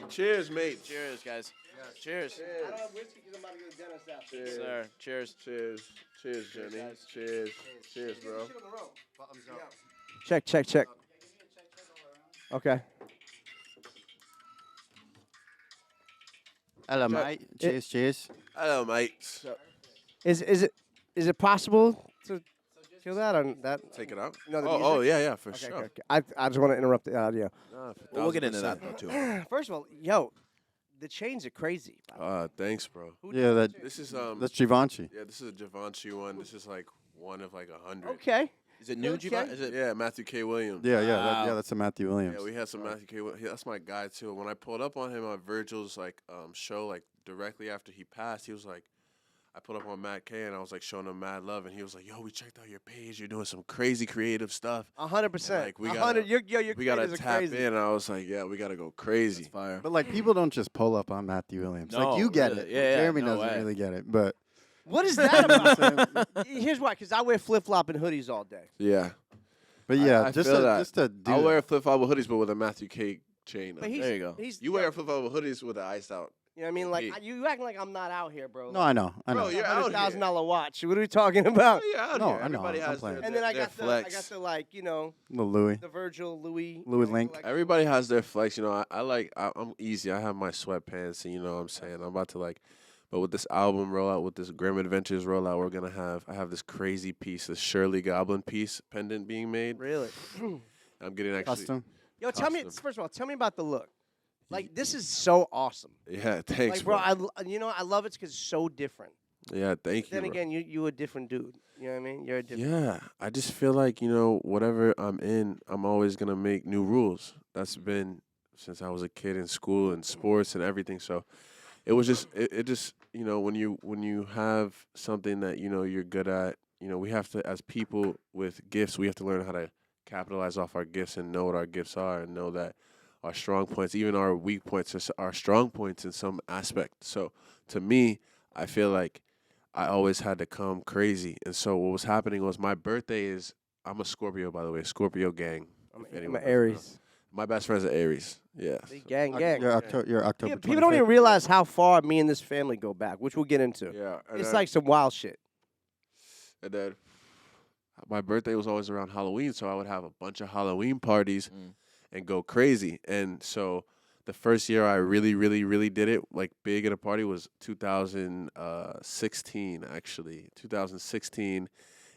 Cheers, mate. Cheers, guys. Cheers. I don't have whiskey because I'm about to go to the dentist after. Yes, sir. Cheers. Cheers. Cheers, Jenny. Cheers. Cheers, bro. Check, check, check. Okay. Hello, mate. Cheers, cheers. Hello, mate. Is it possible to kill that or that? Take it out. No, the Oh, music? yeah, for Okay, sure. okay, okay. I just want to interrupt the audio. We'll get into that, though, too. First of all, yo, the chains are crazy. Thanks, bro. Yeah, This is that's Givenchy. Yeah, this is a Givenchy one. This is like one of like 100. Okay. Is it new, Okay. Giovanni? Is it? Yeah, Matthew K. Williams. Yeah, Wow. that's a Matthew Williams. Yeah, we had some Matthew K. That's my guy too. When I pulled up on him on Virgil's like show, like directly after he passed, he was like, I pulled up on Matt K and I was like showing him mad love, and he was like, "Yo, we checked out your page. You're doing some crazy creative stuff. 100%. Like, we 100. Your We gotta creators are tap crazy. in." And I was like, "Yeah, we gotta go crazy." Fire. But like people don't just pull up on Matthew Williams. No, like you get really. it. Yeah, Jeremy no doesn't way. really get it. But What is that about? Here's why, because I wear flip flop and hoodies all day. Yeah, yeah, I just feel to that. just to do. I'll that. wear flip flop hoodies, but with a Matthew K. chain. But on. he's, There you go. He's, You wear flip flop hoodies with the iced out. You know what I mean? Like Yeah. you acting like I'm not out here, bro. No, I know. Bro, you're out here. $100,000 watch. What are we talking about? Oh, yeah, out No, here. I know. Everybody I'm has playing. their, And then I their got flex. the like, you know, Little Louis. the Virgil Louis Link. Like, Everybody has their flex, you know. I'm easy. I have my sweatpants, and you know what I'm saying. I'm about to like, but with this album rollout, with this Grim Adventures rollout, I have this crazy piece, this Shirley Goblin piece pendant being made. really? I'm getting actually. Custom. Yo, tell me Custom. first of all, tell me about the look. Like this is so awesome. Yeah, thanks, Like, bro, I love it because it's so different. Yeah, thank you. Then bro. again, you a different dude. You know what I mean? You're a different. Yeah, I just feel like, you know, whatever I'm in, I'm always going to make new rules. That's been since I was a kid in school and sports and everything. So it was just, it just, you know, when you have something that, you know, you're good at, you know, we have to, as people with gifts, we have to learn how to capitalize off our gifts and know what our gifts are and know that our strong points, even our weak points, are strong points in some aspect. So to me, I feel like I always had to come crazy. And so what was happening was my birthday is, I'm a Scorpio, by the way, Scorpio gang. I'm if anyone an doesn't Aries. know. My best friend's an Aries. Yeah. Big gang, gang. You're October. People don't even 25th. realize how far me and this family go back, which we'll get into. Yeah. And It's then- like some wild shit. And then my birthday was always around Halloween, so I would have a bunch of Halloween parties and go crazy. And so the first year I really, really, really did it like big at a party was 2016, actually. 2016.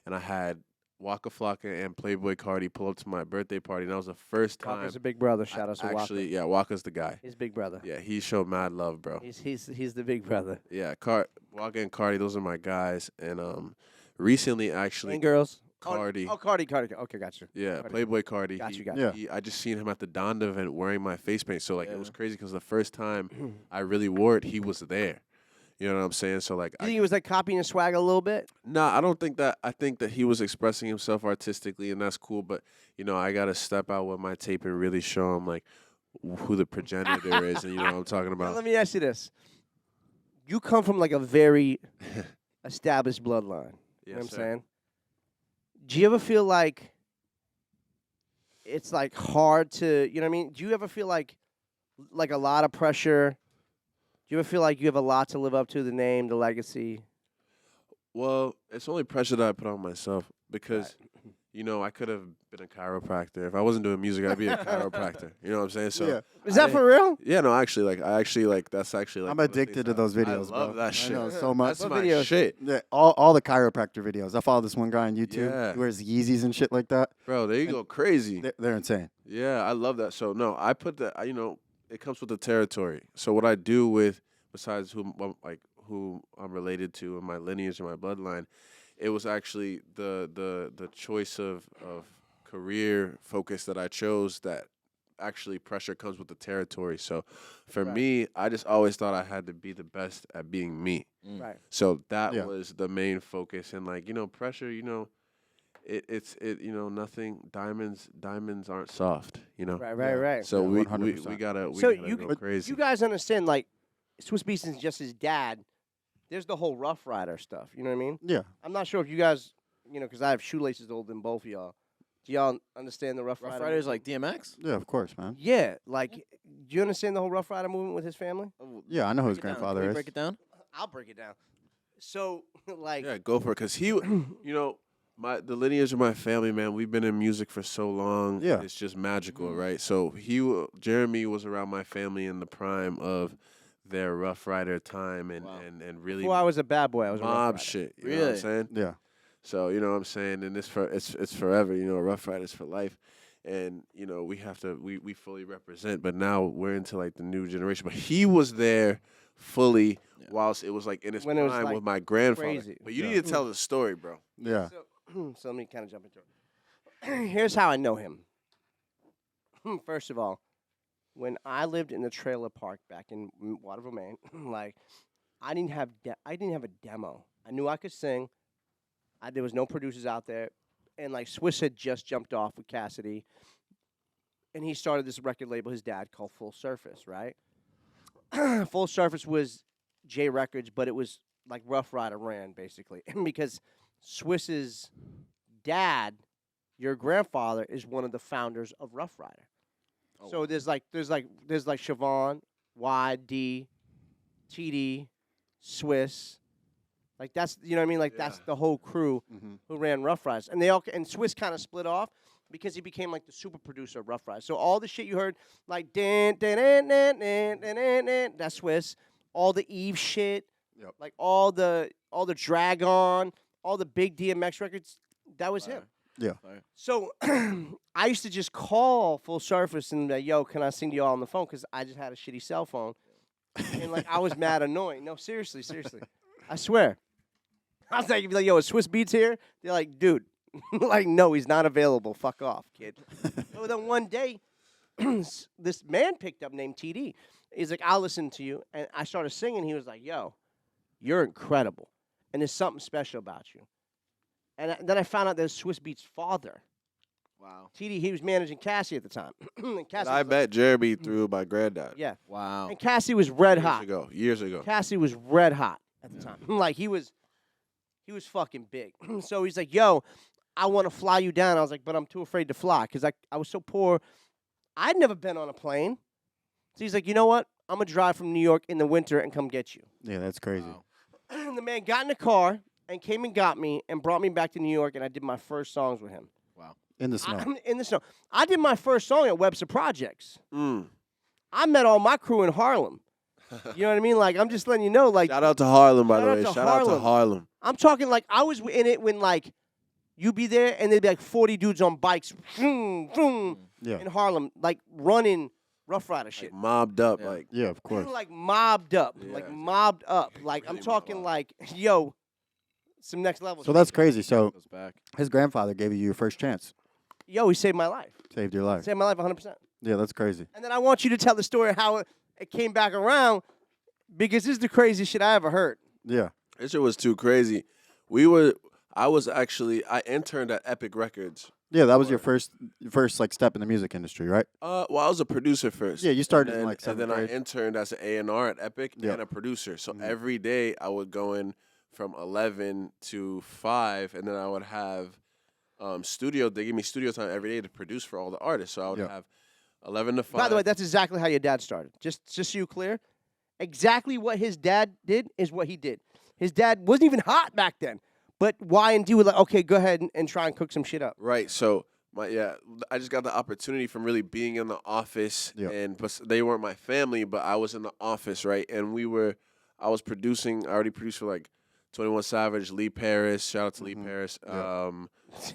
And I had Waka Flocka and Playboy Cardi pull up to my birthday party. And that was the first time. Waka's a big brother. Shout out to Waka. Actually, yeah, Waka's the guy. He's big brother. Yeah, he showed mad love, bro. He's the big brother. Yeah, Waka and Cardi, those are my guys. And recently, actually, And girls. Cardi. Oh, Cardi. Okay, got you. Yeah, Cardi. Playboy Cardi. Got you, got you. I just seen him at the Donda event wearing my face paint. So, like, it was crazy because the first time I really wore it, he was there. You know what I'm saying? So, like, You think he was like copying his swag a little bit? nah, I don't think that. I think that he was expressing himself artistically, and that's cool. But, you know, I got to step out with my tape and really show him, like, who the progenitor is. And, you know what I'm talking Now, about? let me ask you this. You come from like a very established bloodline. You know what I'm saying? Do you ever feel like it's like hard to, you know what I mean? Do you ever feel like a lot of pressure? Do you ever feel like you have a lot to live up to, the name, the legacy? Well, it's only pressure that I put on myself because, you know, I could have been a chiropractor. If I wasn't doing music, I'd be a chiropractor. You know what I'm saying? So Yeah. Is that for real? Yeah, no, actually, that's actually like I'm one of the addicted things to those I videos, love bro. that shit. I know so much. That's What my videos? shit, Yeah, all the chiropractor videos. I follow this one guy on YouTube. Yeah. He wears Yeezys and shit like that. bro. There you go, crazy. They're insane. Yeah, I love that. So no, I put that. You know, it comes with the territory. So what I do with, besides who I'm related to in my lineage and my bloodline, it was actually the choice of career focus that I chose that actually pressure comes with the territory. So for me, I just always thought I had to be the best at being me. Right. So that Yeah. was the main focus. And like, you know, pressure, you know, it's you know, nothing, diamonds aren't soft, you know. Right. So Yeah, we 100%. gotta So go crazy. you guys understand, like, Swiss Beats is just his dad. There's the whole Rough Rider stuff. You know what I mean? Yeah. I'm not sure if you guys, you know, because I have shoelaces older than both of y'all. Do y'all understand the Rough Rider? Rough Riders like DMX? Yeah, of course, man. Yeah, like, do you understand the whole Rough Rider movement with his family? Yeah, I know who his Break it down. grandfather Can we is. break it down? I'll break it down. So, like, Yeah, go for it. Cause he, you know, the lineage of my family, man. We've been in music for so long. Yeah. It's just magical, right? So Jeremy was around my family in the prime of their Rough Rider time, and Wow. and really before I was a bad boy, I was a Rough mob Rider. shit. You know what I'm Really? saying? Yeah. So you know what I'm saying, and it's forever. You know, Rough Riders for life, and you know we have to we fully represent. But now we're into like the new generation. But he was there fully whilst it was like in his When it was, prime like, with my grandfather. crazy. But you Yeah. need to tell the story, bro. Yeah. So let me kind of jump into it. Here's how I know him. First of all, when I lived in the trailer park back in Waterville, Maine, like I didn't have a demo. I knew I could sing. There was no producers out there, and like Swiss had just jumped off with Cassidy, and he started this record label. His dad called Full Surface, right? Full Surface was J Records, but it was like Rough Rider ran basically because Swiss's dad, your grandfather, is one of the founders of Rough Rider. Oh, So there's like Siobhan, Y, D, TD, Swiss. Like that's you know what I mean. Like that's Yeah. the whole crew Mm-hmm. who ran Rough Riders, and they all and Swiss kind of split off because he became like the super producer of Rough Riders. So all the shit you heard, like that's Swiss. All the Eve shit, Yep. like all the Dragon, all the big DMX records, that was him. Yeah. Fire. So I used to just call Full Surface and be like, yo, can I sing to y'all on the phone? Because I just had a shitty cell phone. And like I was mad annoying. No, seriously. I swear. I was like, yo, is Swiss Beats here? They're like, dude, like, no, he's not available. Fuck off, kid. So then one day, this man picked up named TD. He's like, I'll listen to you. And I started singing. He was like, yo, you're incredible. And there's something special about you. And then I found out there's Swiss Beats' father. Wow. TD, he was managing Cassie at the time. And And Cassie I was met Jeremy through my granddad. yeah. Wow. And Cassie was red hot. Years ago. Cassie was red hot at the time. Like he was fucking big. So he's like, yo, I want to fly you down. I was like, but I'm too afraid to fly because I was so poor. I'd never been on a plane. So he's like, you know what? I'm going to drive from New York in the winter and come get you. Yeah, that's crazy. Wow. And the man got in the car and came and got me and brought me back to New York, and I did my first songs with him. Wow. In the snow. In the snow. I did my first song at Webster Projects. Mm. I met all my crew in Harlem. You know what I mean? Like, I'm just letting you know, like, Shout out to Harlem, by Shout the out way. to Shout out to Harlem. Harlem. I'm talking like I was in it when, like, you be there and there'd be like 40 dudes on bikes vroom, vroom, Yeah. in Harlem, like running Rough Rider shit. Like, mobbed up, Yeah. like Yeah, of course. Like mobbed up. Yeah. Like mobbed up. Like I'm Really talking mobbed like, yo, some next level So shit. that's crazy. So Goes back. his grandfather gave you your first chance. Yo, he saved my life. Saved your life. Saved my life 100%. Yeah, that's crazy. And then I want you to tell the story how it came back around because this is the craziest shit I ever heard. Yeah. this shit was too crazy. I interned at Epic Records. Yeah, that was your first like step in the music industry, right? Well, I was a producer first. Yeah, you started and in then, like and then seventh grade. I interned as an A&R at Epic Yeah. and a producer. So Mhm. every day I would go in from 11 to 5, and then I would have studio. They give me studio time every day to produce for all the artists. So I would Yeah. have 11 to 5. By the way, that's exactly how your dad started. Just so you clear, exactly what his dad did is what he did. His dad wasn't even hot back then, but Y and D were like, okay, go ahead and try and cook some shit up. Right. So I just got the opportunity from really being in the office, Yeah. and they weren't my family, but I was in the office, right? And I was producing. I already produced for like 21 Savage, Lee Paris. Shout out to Lee Mhm. Paris. Yeah.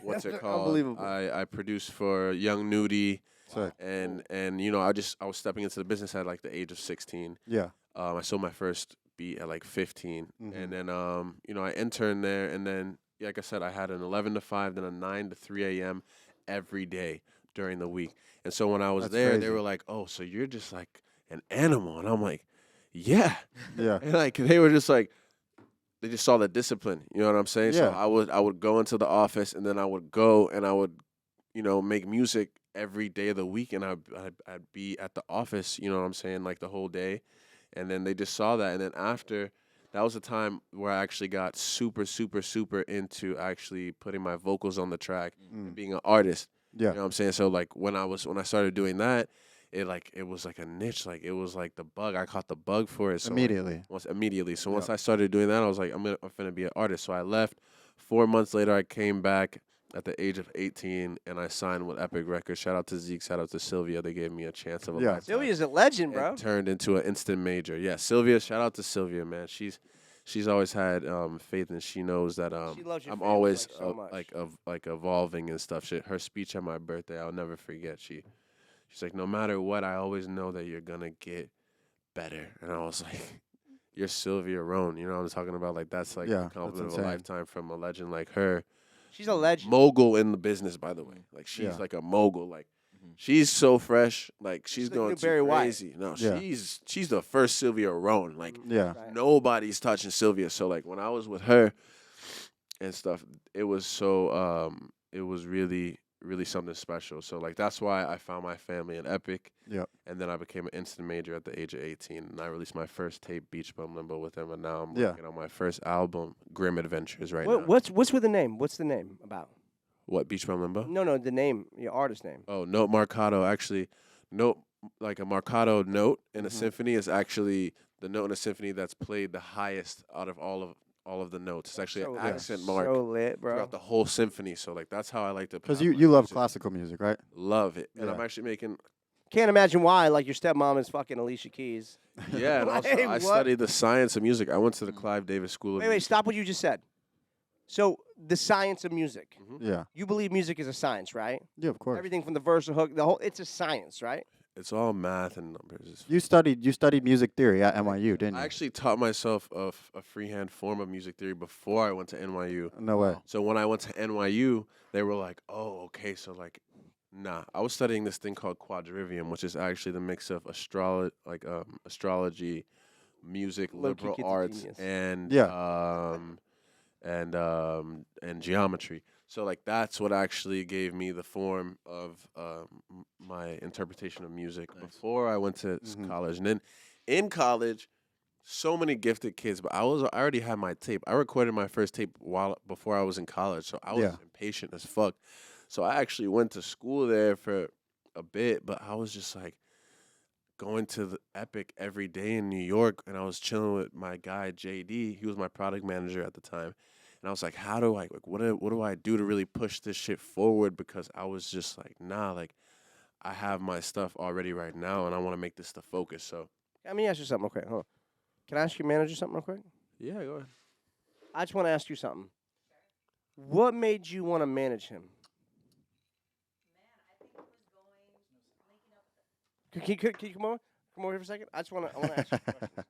What's it called? Unbelievable. I produced for Young Nudie, So and you know I was stepping into the business at like the age of 16. yeah. I sold my first beat at like 15, Mhm. and then you know I interned there, and then like I said, I had an 11 to 5, then a 9 to 3 a.m. every day during the week. And so when I was That's there, they crazy. were like, "Oh, so you're just like an animal," and I'm like, "Yeah," Yeah. and like they were just like. They just saw the discipline, you know what I'm saying? So Yeah. I would go into the office, and then I would go and I would, you know, make music every day of the week, and I'd be at the office, you know what I'm saying, like the whole day. And then they just saw that, and then after, that was the time where I actually got super, super, super into actually putting my vocals on the track and Mm. being an artist. Yeah. You know what I'm saying? So like when I started doing that, it was like a niche. Like it was like the bug. I caught the bug for it. So like, Immediately. once I started doing that, I was like, I'm finna be an artist. So I left. 4 months later, I came back at the age of 18, and I signed with Epic Records. Shout out to Zeke. Shout out to Sylvia. They gave me a chance of a lifetime. Sylvia's a legend, bro. It turned into an instant major. Yeah, Sylvia. Shout out to Sylvia, man. She's always had faith, and she knows that She loves your I'm family, always like, so much. like evolving and stuff. Her speech at my birthday, I'll never forget. She's like, no matter what, I always know that you're gonna get better. And I was like, you're Sylvia Roan. You know what I'm talking about? Like that's like Yeah, a compliment that's of a insane. lifetime from a legend like her. She's a legend. Mogul in the business, by the way. Like she's Yeah. like a mogul. Like she's so fresh. Like she's the going new too Barry White. crazy. No, Yeah. she's the first Sylvia Roan. Like Yeah. Right. nobody's touching Sylvia. So like when I was with her and stuff, it was so it was really something special. So like that's why I found my family in Epic. Yep. And then I became an instant major at the age of 18, and I released my first tape, Beach Bum Limbo, with him. And now I'm Yeah. working on my first album, Grim Adventures, right now. What's with the name? What's the name about? What, Beach Bum Limbo? No, the name, your artist name. Oh, Note Marcato. Actually, note like a Marcato note in a symphony is actually the note in a symphony that's played the highest out of all of the notes. It's actually an accent mark So lit, bro. throughout the whole symphony. So like that's how I like to. Because have my you love music. classical music, right? Love it, and Yeah. I'm actually making. Can't imagine why. Like your stepmom is fucking Alicia Keys. Yeah, and also Wait, I what? studied the science of music. I went to the Clive Davis School of Wait, Music. stop what you just said. So the science of music. Yeah. You believe music is a science, right? Yeah, of course. Everything from the verse to hook, the whole. It's a science, right? It's all math and numbers. You studied music theory at NYU, didn't you? I actually taught myself a freehand form of music theory before I went to NYU. No way. So when I went to NYU, they were like, "Oh, okay." So like, nah, I was studying this thing called quadrivium, which is actually the mix of astrology, music, Low-key liberal kid's a arts, genius. and Yeah. and geometry. So like that's what actually gave me the form of my interpretation of music before I went to college. And then in college, so many gifted kids, but I already had my tape. I recorded my first tape before I was in college, so I was Yeah. impatient as fuck. So I actually went to school there for a bit, but I was just like going to the Epic every day in New York, and I was chilling with my guy JD. He was my product manager at the time. And I was like, how do I, like, what do I do to really push this shit forward? Because I was just like, nah, like, I have my stuff already right now, and I want to make this the focus. So, Let me ask you something real quick. Hold on. Can I ask your manager something real quick? yeah, go ahead. I just want to ask you something. What made you want to manage him? Can you come over? Come over here for a second. I want to ask you a question.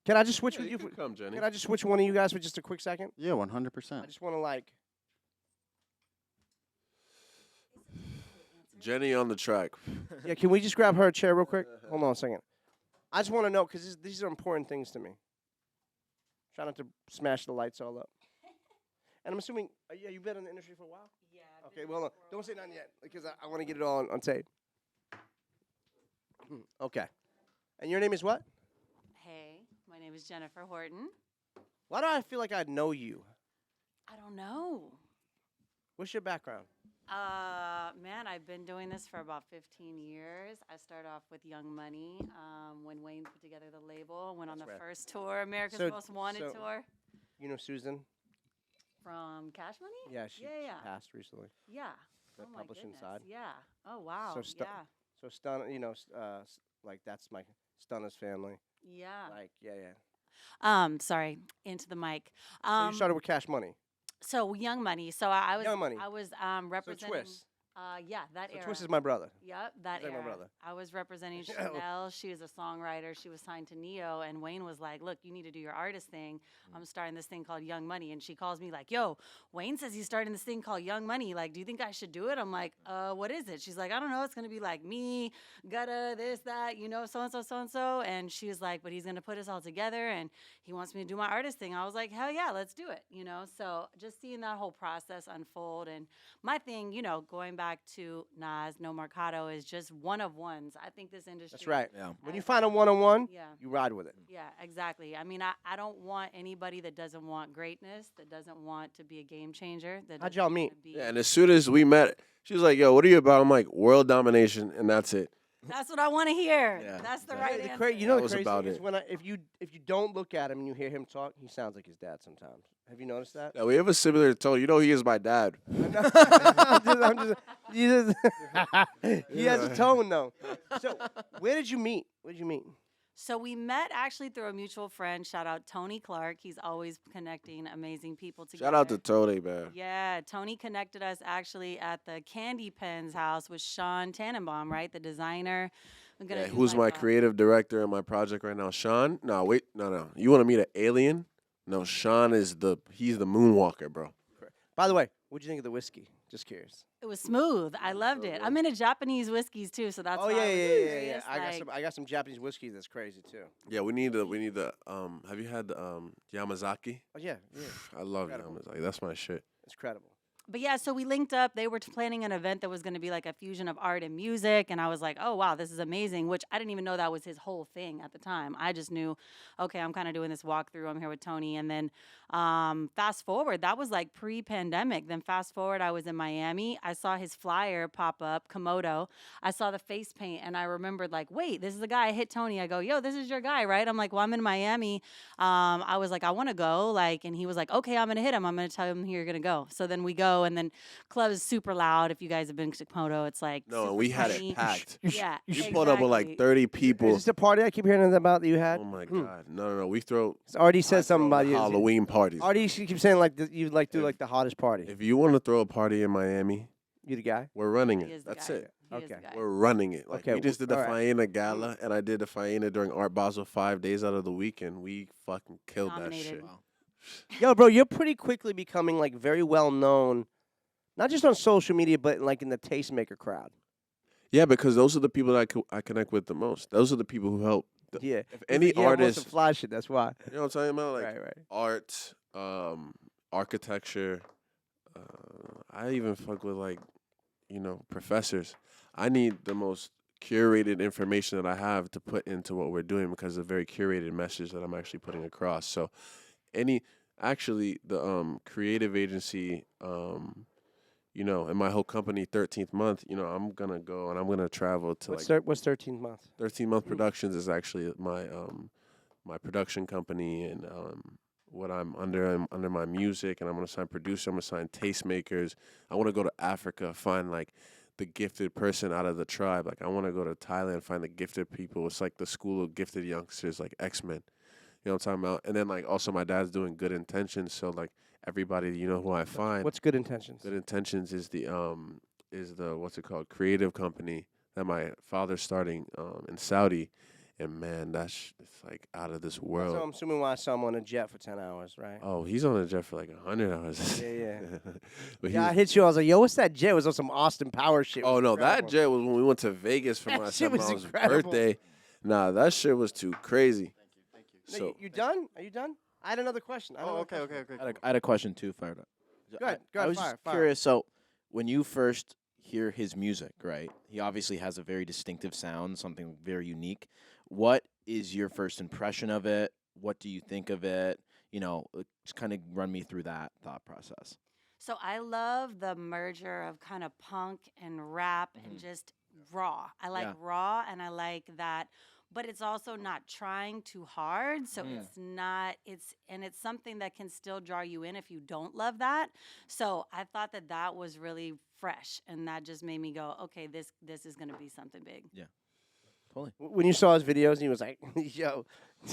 Can I just switch with you? can come, Jenny. Can I just switch one of you guys for just a quick second? Yeah, 100%. I just want to like. Jenny on the track. Yeah, can we just grab her a chair real quick? Hold on a second. I just want to know because these are important things to me. Try not to smash the lights all up. And I'm assuming, yeah, you've been in the industry for a while? Yeah. Okay, well, don't say nothing yet because I want to get it all on tape. Okay. And your name is what? Hey, my name is Jennifer Horton. Why do I feel like I know you? I don't know. What's your background? Man, I've been doing this for about 15 years. I started off with Young Money when Wayne put together the label. Went on the That's right. first tour, America's So- Most Wanted so- tour. You know Susan? From Cash Money? Yeah, she Yeah. passed recently. Yeah. The Oh my publishing goodness. side. Yeah. Oh wow. So yeah. So Stun, like that's my Stunner's family. Yeah. Like, yeah. Sorry, into the mic. So you started with Cash Money. So Young Money. So I was Young Money. I was So representing Twist. Yeah, that So era. Twist is my brother. Yep, that He's like my era. brother. I was representing Yeah. Chanel. She was a songwriter. She was signed to Neo, and Wayne was like, "Look, you need to do your artist thing. I'm starting this thing called Young Money." And she calls me like, "Yo, Wayne says he's starting this thing called Young Money. Like, do you think I should do it?" I'm like, what is it?" She's like, "I don't know. It's gonna be like me, Gutta, this, that, so and so, so and so." And she was like, "But he's gonna put us all together, and he wants me to do my artist thing." I was like, "Hell yeah, let's do it." So just seeing that whole process unfold, and my thing, going back to Nas, No Marcato is just one of ones. I think this industry. That's right. Yeah. When you find a one-on-one, Yeah. you ride with it. Yeah, exactly. I mean, I don't want anybody that doesn't want greatness, that doesn't want to be a game changer. That How'd doesn't y'all wanna meet? be- Yeah, and as soon as we met, She was like, "Yo, what are you about?" I'm like, "World domination," and that's it. That's what I want to hear. Yeah, That's the exactly. right The answer. you know That the was crazy about thing is it. when if you don't look at him and you hear him talk, he sounds like his dad sometimes. Have you noticed that? Yeah, we have a similar tone. You know, he is my dad. I'm just, he has a tone though. So where did you meet? Where did you meet? So we met actually through a mutual friend. Shout out Tony Clark. He's always connecting amazing people together. Shout out to Tony, man. Yeah, Tony connected us actually at the Candy Pens house with Sean Tannenbaum, right? The designer. I'm gonna Yeah, do who's like my a- creative director in my project right now? Sean? No, wait, no. You want to meet an alien? No, Sean is he's the moonwalker, bro. By the way, what'd you think of the whiskey? Just curious. It was smooth. I loved so it. good. I'm into Japanese whiskeys too, so that's Oh why yeah, I was yeah. curious, I got some Japanese whiskey that's crazy too. Yeah, we need the have you had the Yamazaki? Oh yeah. I love Incredible. Yamazaki. That's my shit. It's credible. But yeah, so we linked up. They were planning an event that was going to be like a fusion of art and music. And I was like, oh, wow, this is amazing, which I didn't even know that was his whole thing at the time. I just knew, okay, I'm kind of doing this walkthrough. I'm here with Tony. And then fast forward, that was like pre-pandemic. Then fast forward, I was in Miami. I saw his flyer pop up, Komodo. I saw the face paint and I remembered like, wait, this is the guy. I hit Tony. I go, yo, this is your guy, right? I'm like, well, I'm in Miami. I was like, I want to go. Like, and he was like, okay, I'm going to hit him. I'm going to tell him you're going to go. So then we go and then club is super loud. If you guys have been to Komodo, it's like, No, and super we had tiny. it packed. Yeah. You pulled up with like exactly. 30 Is people. this the party I keep hearing about that you had? Oh my god. No. We throw Artie I said something throw about you. Halloween parties. Artie keeps saying like you like do If- like the hottest party. If you want to throw a party in Miami, You the guy? we're running He it. is the That's guy. it. He is Okay. the guy. We're running it. Like Okay, we just did the all right. Faena Gala, and I did the Faena during Art Basel 5 days out of the weekend. We fucking killed that Dominated. shit. Wow. Yo, bro, you're pretty quickly becoming like very well known, not just on social media, but like in the tastemaker crowd. Yeah, because those are the people that I connect with the most. Those are the people who help. Yeah. If any yeah, artist, most of fly shit. That's why. you know what I'm talking about, like right. art, architecture. I even fuck with like, professors. I need the most curated information that I have to put into what we're doing because it's a very curated message that I'm actually putting across. So, the creative agency, in my whole company, 13th month, I'm gonna go and I'm gonna travel to What's 13th month? 13th Productions is actually my my production company and what I'm under my music, and I'm gonna sign producer, I'm gonna sign tastemakers. I want to go to Africa, find like the gifted person out of the tribe. Like I want to go to Thailand, find the gifted people. It's like the school of gifted youngsters, like X-Men. You know what I'm talking about? And then like also my dad's doing Good Intentions, so like everybody, who I find. What's good intentions? Good Intentions is the what's it called, creative company that my father's starting in Saudi, and man, it's like out of this world. So I'm assuming why I saw him on a jet for 10 hours, right? Oh, he's on a jet for like 100 hours. Yeah. But Yeah, I he's- hit you. I was like, yo, what's that jet? It was on some Austin Power shit. It oh was no, that incredible. jet was when we went to Vegas for That my shit was stepmom's incredible. birthday. Nah, that shit was too crazy. Thank you. No, So you done? Are you done? I had another question. I had Oh, another okay, question. okay. I had a question too, fired up. Go ahead, I was fire, just fire. curious. So, when you first hear his music, right? He obviously has a very distinctive sound, something very unique. What is your first impression of it? What do you think of it? Just kind of run me through that thought process. So I love the merger of kind of punk and rap and just raw. I like Yeah. raw and I like that, but it's also not trying too hard. So it's something that can still draw you in if you don't love that. So I thought that was really fresh, and that just made me go, okay, this is going to be something big. Totally. When you saw his videos, he was like, yo,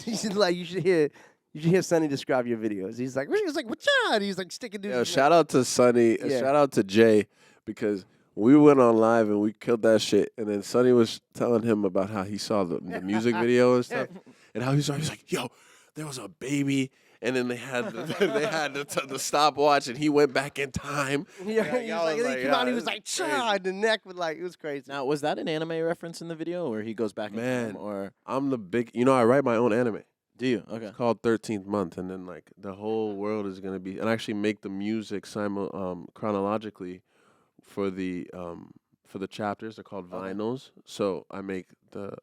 he's like, you should hear Sonny describe your videos. He's like, what's up? He's like sticking dudes. Yeah, shout out to Sonny. And Yeah. shout out to Jay, because we went on live and we killed that shit. And then Sonny was telling him about how he saw the music video and stuff, and how he's like, yo, there was a baby. And then they had the stopwatch, and he went back in time. Yeah, Yeah, he y'all was like, was and then like, he came out, he "Yeah, was this like, is crazy." cha, and the neck was like, it was crazy. Now, was that an anime reference in the video where he goes back in Man. time, or I'm the big, I write my own anime. do you? Okay. It's called 13th Month, and then like the whole world is gonna be, and I actually make the music chronologically for the chapters. They're called Okay. vinyls. So I make the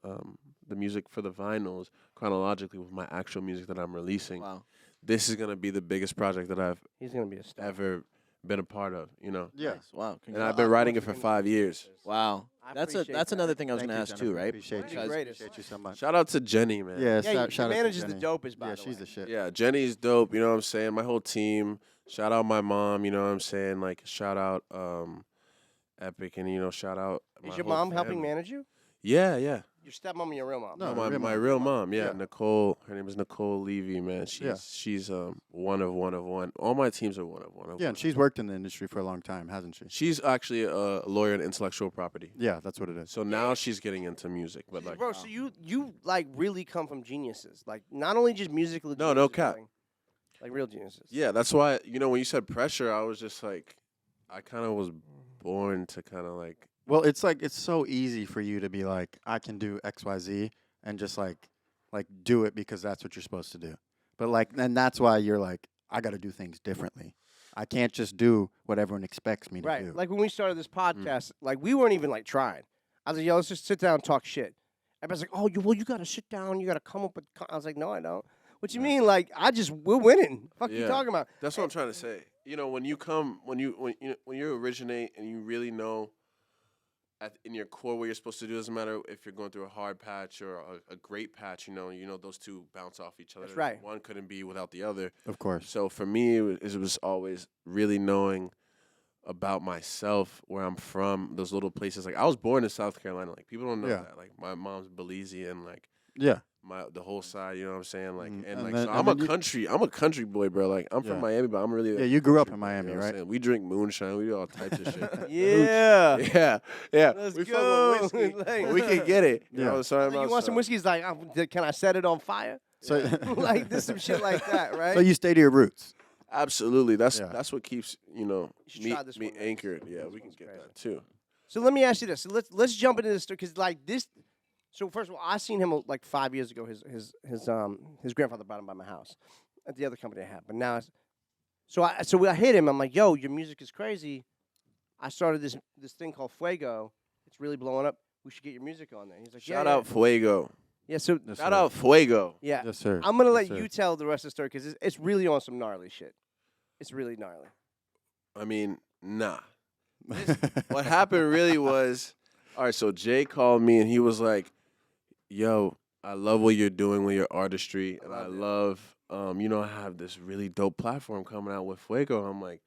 music for the vinyls chronologically with my actual music that I'm releasing. Wow. This is gonna be the biggest project that I've He's gonna be a star. ever been a part of. Yeah. Nice. Wow. And I've been writing it for 5 years. Wow. I That's appreciate that's that. another thing I was Thank going to you, ask Jennifer. too, right? Appreciate you. You're the greatest. Appreciate you so much. Shout out to Jenny, man. Yeah, Yeah, shout your out to manager's the Jenny. dopest, by Yeah, the she's way. the shit. Yeah, Jenny's dope. You know what I'm saying? My whole team. Shout out my mom. You know what I'm saying? Like shout out Epic, and shout out. Is my your whole mom helping family. manage you? Yeah, yeah. Your stepmom or your real mom? No, my real real mom. mom. Yeah, Yeah. Nicole. Her name is Nicole Levy. Man, Yeah. she's one of one. All my teams are one of one. Yeah, and she's worked in the industry for a long time, hasn't she? She's actually a lawyer in intellectual property. Yeah, that's what it is. So now she's getting into music, but like Bro, so you like really come from geniuses, like not only just musically. No geniuses, cap. like real geniuses. yeah, that's why when you said pressure, I was just like, I kind of was born to kind of like. Well, it's like it's so easy for you to be like, I can do XYZ and just like do it because that's what you're supposed to do. But like, and that's why you're like, I got to do things differently. I can't just do what everyone expects me to Right. do. Like when we started this podcast, like we weren't even like trying. I was like, yo, let's just sit down and talk shit. Everybody's like, oh, you got to sit down. You got to come up with. I was like, no, I don't. What you mean? Like, we're winning. Fuck you Yeah. talking about? That's what I'm trying to say. When you come, when you originate and you really know in your core what you're supposed to do, doesn't matter if you're going through a hard patch or a great patch, those two bounce off each other. That's right. One couldn't be without the other. Of course. So for me, it was always really knowing about myself, where I'm from, those little places. Like I was born in South Carolina. Like people don't know Yeah. that. Like my mom's Belize and like Yeah. the whole side, you know what I'm saying? Like Mm, and and like then- so and I'm then a country boy, bro. Like I'm Yeah. from Miami, but I'm really Yeah, you grew up country in boy, Miami, you know what I'm right? saying? We drink moonshine, we do all types of shit. Yeah. yeah. Let's we go. fuck with whiskey. Like- we can get it. You Yeah. know what I'm saying? Like, you want some whiskey? He's like, can I set it on fire? So, Like this, some shit like that, right? so you stay to your roots. Absolutely. That's Yeah. what keeps, should me, try this me one, man. anchored. Yeah, This we can one's get crazy. that too. So let me ask you this. So let's jump into this story because like this. So first of all, I seen him like 5 years ago. His grandfather brought him by my house at the other company I had. But now, so I hit him. I'm like, yo, your music is crazy. I started this thing called FWAYGO. It's really blowing up. We should get your music on there. He's like, Shout yeah, out FWAYGO. Yeah. So Yes, Shout sir. out FWAYGO. yeah, Yes, sir. I'm gonna let Yes, sir. you tell the rest of the story because it's really on some gnarly shit. It's really gnarly. I mean, nah. What happened really was, all right, so Jay called me and he was like, yo, I love what you're doing with your artistry. And I love, I have this really dope platform coming out with FWAYGO. I'm like,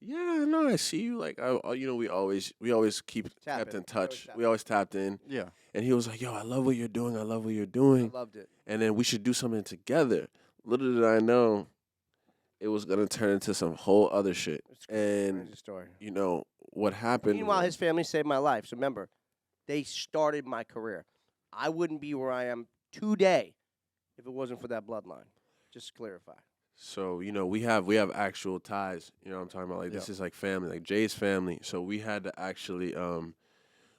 yeah, no, I see you. Like, we always kept Tapping. in We touch. always We always tapped in. Yeah. And he was like, yo, I love what you're doing. I love what you're I doing. loved it. And then we should do something together. Little did I know, it was going to turn into some whole other shit. It's crazy And, story. what happened Meanwhile, was- his family saved my life. So remember, they started my career. I wouldn't be where I am today if it wasn't for that bloodline. Just to clarify. So, we have actual ties. You know what I'm talking about? Like, this is like family, like Jay's family. So we had to actually,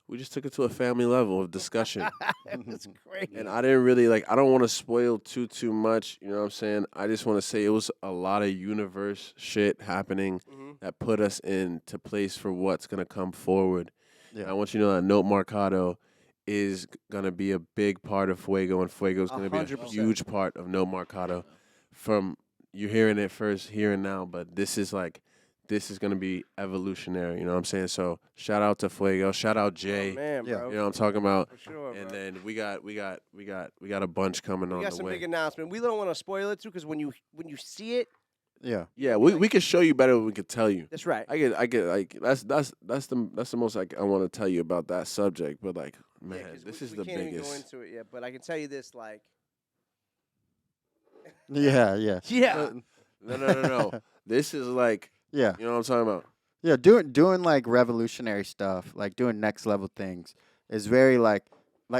we just took it to a family level of discussion. It's crazy. And I didn't really, I don't want to spoil too much. You know what I'm saying? I just want to say it was a lot of universe shit happening that put us into place for what's going to come forward. Yeah. And I want you to know that Note Marcato is going to be a big part of FWAYGO, and FWAYGO is going to be a 100%. huge part of Note Marcato. From you're hearing it first here and now, but this is going to be evolutionary. You know what I'm saying? So shout out to FWAYGO, shout out Jay. Oh, man, Yeah. bro. You know what I'm talking about? For sure, And bro. then we got a bunch coming on We got the some way. big announcement. We don't want to spoil it too, because when you see it, Yeah. Yeah, we can show you better than we could tell you. that's right. I get like that's the most I want to tell you about that subject. But like, man, Yeah, 'cause this we is the can't even go biggest. into it yet, but I can tell you this, like, Yeah. Yeah. yeah, No. This is like, Yeah. you know what I'm talking about. Yeah, doing like revolutionary stuff, like doing next level things, is very like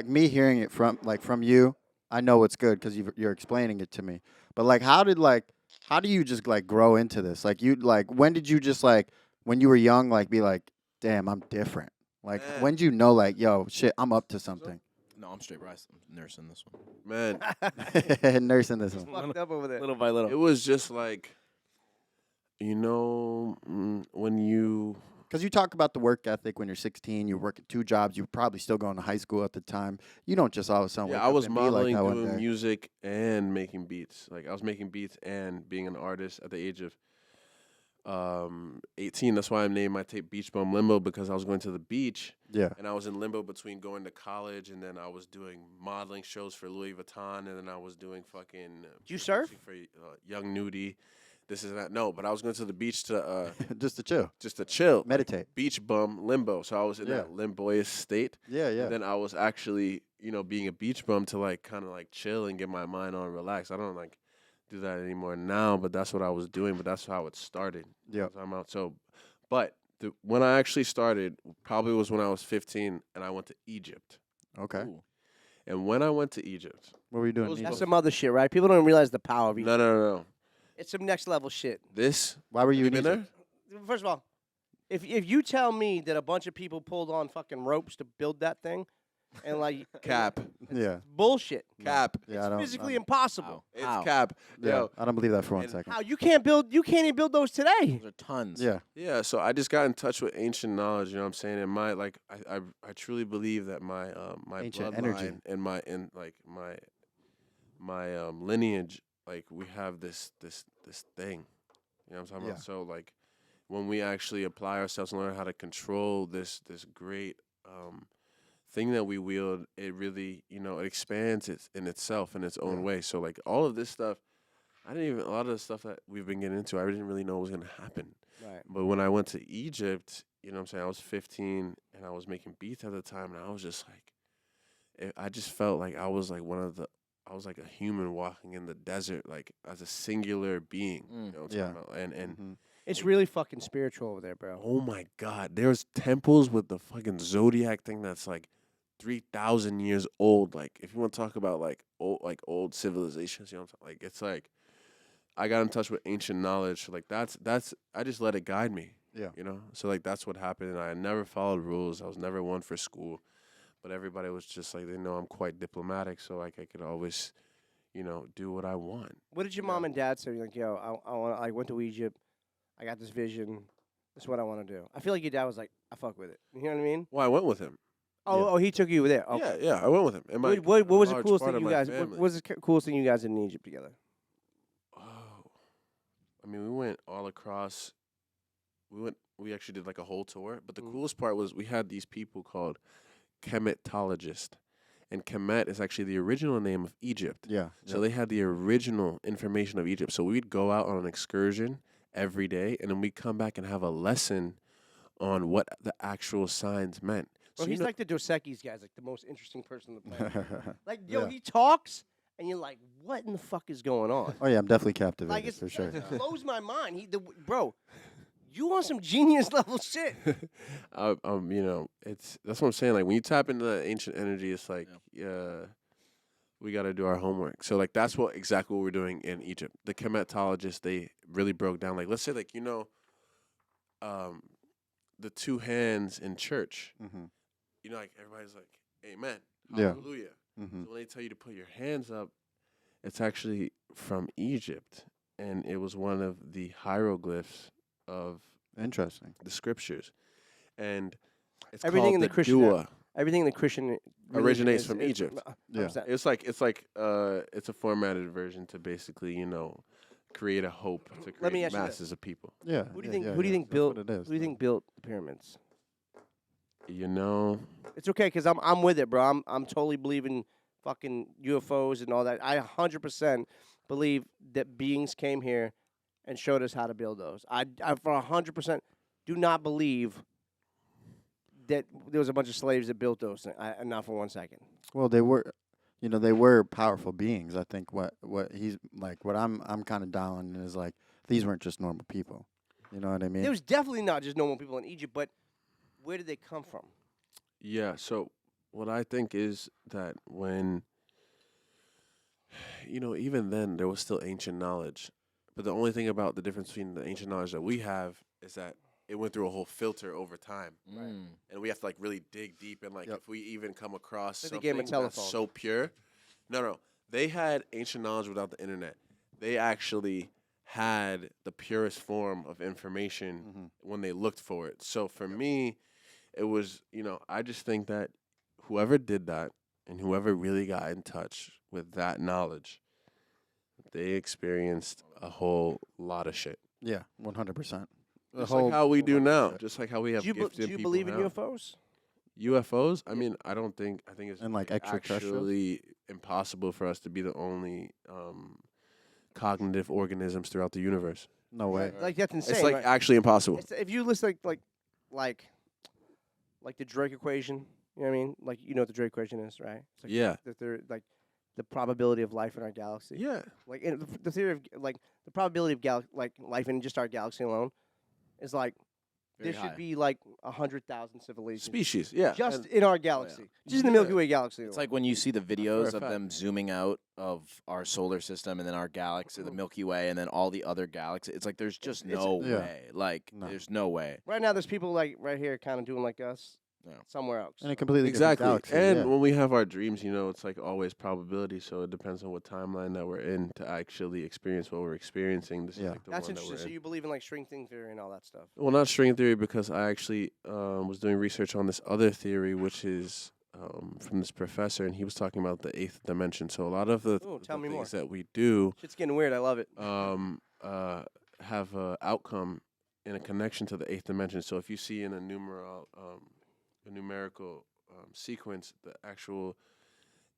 me hearing it from you. I know it's good because you're explaining it to me. But like, how do you just like grow into this? Like when did you just like when you were young like be like, damn, I'm different. Like Man. when did you know like, yo, shit, I'm up to something. No, I'm straight rice. I'm nursing this one. Man, Nursing this one. fucked up over there. Little by little. it was just like, when you. Because you talk about the work ethic when you're 16, you're working 2 jobs, you're probably still going to high school at the time. You don't just all of a sudden wake Yeah, I up was and be like modeling, that one doing day. music, and making beats. Like I was making beats and being an artist at the age of 18. That's why I named my tape Beach Bum Limbo, because I was going to the beach Yeah. and I was in limbo between going to college and then I was doing modeling shows for Louis Vuitton and then I was doing fucking. Do you surf? For Young Nudie. This is not no, but I was going to the beach to Just to chill, just to chill, meditate. beach bum limbo. So I was in Yeah. that limboish state. Yeah, yeah. And then I was actually, being a beach bum to like kind of like chill and get my mind on relax. I don't like do that anymore now, but that's what I was doing. But that's how it started. Yeah. I'm out. So, but when I actually started, probably was when I was 15, and I went to Egypt. Okay. Ooh. And when I went to Egypt, What were you doing? Those in That's Egypt? some other shit, right? People don't realize the power of Egypt. no. It's some next level shit. This Why were you in been Egypt? there? First of all, if you tell me that a bunch of people pulled on fucking ropes to build that thing, and like Cap, Yeah. bullshit, cap. Yeah, I don't. physically I don't- impossible. It's How? cap. yeah, Yo, I don't believe that for one and second. How you can't even build those today. Those are tons. Yeah. yeah. So I just got in touch with ancient knowledge. You know what I'm saying? And my like, I truly believe that my my Ancient bloodline energy. and my lineage, like we have this thing. You know what I'm talking Yeah. about? So like, when we actually apply ourselves and learn how to control this great thing that we wield, it really it expands in itself in its own Yeah. way. So like all of this stuff, a lot of the stuff that we've been getting into, I didn't really know was gonna happen. Right. But when I went to Egypt, you know what I'm saying, I was 15 and I was making beats at the time, and I was just like, I just felt like I was like I was like a human walking in the desert, like as a singular being. You know what I'm Yeah. talking about? And Mhm. It's really fucking spiritual over there, bro. oh my God, there's temples with the fucking zodiac thing that's like 3,000 years old. Like, if you want to talk about like old civilizations, you know what I'm saying? Like, it's like I got in touch with ancient knowledge. Like that's I just let it guide me. Yeah. So like that's what happened. And I never followed rules. I was never one for school, but everybody was just like, they know I'm quite diplomatic, so like I could always, do what I want. What did your Yeah. mom and dad say? Like, yo, I went to Egypt. I got this vision. This is what I want to do. I feel like your dad was like, I fuck with it. You know what I mean? Well, I went with him. Oh, he took you there. Okay. Yeah, I went with him. And my, What was a the large coolest part thing of you my guys? What family. was the coolest thing you guys did in Egypt together? Oh, I mean, we went all across. We actually did like a whole tour. But the Mm. coolest part was we had these people called chematologists, and Kemet is actually the original name of Egypt. Yeah. So they had the original information of Egypt. So we'd go out on an excursion every day, and then we'd come back and have a lesson on what the actual signs meant. Bro, So he's like the Dos Equis guys, like the most interesting person on the planet. yeah. Like, yo, Yeah. he talks, and you're like, what in the fuck is going on? Oh yeah, I'm definitely captivated Like, it's for sure. it blows my mind. Bro, you on some genius level shit. that's what I'm saying. Like when you tap into that ancient energy, it's like, we got to do our homework. So like that's exactly what we're doing in Egypt. The chematologists, they really broke down. Like let's say like the two hands in church. Mm-hmm. Like everybody's like, Amen, Yeah. Hallelujah. Mm-hmm. So when they tell you to put your hands up, it's actually from Egypt, and it was one of the hieroglyphs of Interesting. the scriptures, and it's Everything called in the the Christian dua. Everything in the Christian religion Originates is- from is- Egypt. Yeah. 100%. It's a formatted version to basically create a hope to Let me create ask you this. masses of people. Yeah. Who do you yeah, think? yeah, Who do you yeah. think That's built? what it is, Who do you man. think built the pyramids? It's It's okay because I'm with it, bro. I'm totally believing fucking UFOs and all that. I 100% believe that beings came here and showed us how to build those. I for 100% do not believe that there was a bunch of slaves that built those. Not for 1 second. Well, they were powerful beings. I think what he's like, what I'm kind of down on is like these weren't just normal people. You know what I mean? There was definitely not just normal people in Egypt, but where did they come from? Yeah. So what I think is that when even then there was still ancient knowledge, but the only thing about the difference between the ancient knowledge that we have is that it went through a whole filter over time. Mm. And we have to like really dig deep, and like Yep. if we even come across Like they something gave 'em a that's telephone. so pure, no, they had ancient knowledge without the internet. They actually had the purest form of information Mhm. when they looked for it. So for me, it was I just think that whoever did that and whoever really got in touch with that knowledge, they experienced a whole lot of shit. Yeah, 100%. Just like how we do now. Just like how we have Do gifted you people believe in now. UFOs? UFOs? I mean, I don't think. I think it's And, like, extraterrestrials? actually impossible for us to be the only cognitive organisms throughout the universe. No way. Like that's insane. It's like right? actually impossible. If you list like the Drake equation, you know what I mean? Like you know what the Drake equation is, right? It's like Yeah. like the probability of life in our galaxy. Yeah. Like the theory of like the probability of like life in just our galaxy alone is like Very there high. should be like 100,000 civilizations Species. Yeah. just And- in our galaxy, just in the Milky Way galaxy. It's alone. like when you see the videos of fact. them zooming out of our solar system and then our galaxy, the Milky Way, and then all the other galaxies. It's like there's just no Yeah. way. Like No. there's no way. right now there's people like right here kind of doing like us Yeah. somewhere else. And a completely Exactly. different galaxy. And yeah. when we have our dreams, it's like always probability. So it depends on what timeline that we're in to actually experience what we're experiencing. This is Yeah. like the That's one that interesting. we're So in. you believe in like string theory and all that stuff? Well, not string theory because I actually was doing research on this other theory, which is from this professor, and he was talking about the eighth dimension. So a lot of the, Ooh, the tell me more. things that we do Shit's getting weird. I love it. have a outcome and a connection to the eighth dimension. So if you see in a numerical sequence, the actual